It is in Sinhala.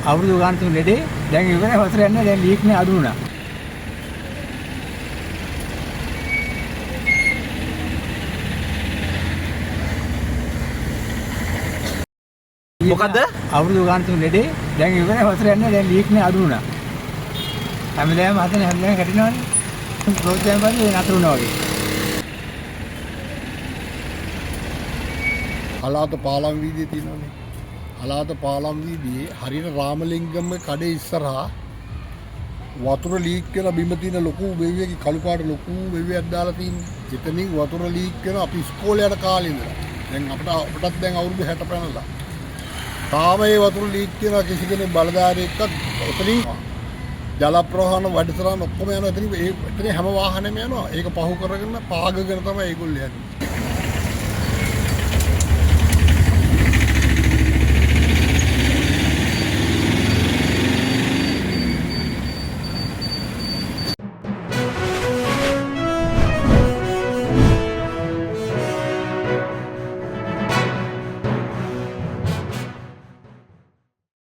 අවුරුදු ගානක් තුන ලෙඩේ දැන් ඉවරයි වතුර යන්නේ දැන් ලීක් නේ අඩු වුණා. මොකද අවුරුදු ගානක් තුන ලෙඩේ දැන් ඉවරයි වතුර යන්නේ දැන් ලීක් නේ අඩු වුණා. හැමදාම හැමදාම කැටිනවනේ. ප්‍රෝජන පරිදි නතර වුණා වගේ. හලාත පාලම් වීදියේ තියෙනවානේ. හලාත පාලම් වීදියේ හරියට රාමලිංගම් කඩේ ඉස්සරහා වතුර ලීක් වෙන බිම තියෙන ලොකු වෙවියක කළු පාට ලොකු වෙවියක් දාලා තින්නේ. එතනින් වතුර ලීක් වෙන අපි ඉස්කෝලේ යන කාලේ ඉඳලා. දැන් අපටත් දැන් අවුරුදු 60 පැනලා. තාම ඒ වතුර ලීක් වෙන කිසි කෙනෙක් බලධාරියෙක්වත් එතනින් ජල ප්‍රවාහන වැඩසටහන ඔක්කොම යනවා. එතනින් හැම වාහනේම යනවා. ඒක පහු කරගෙන පාගගෙන තමයි ඒගොල්ලෝ යන්නේ.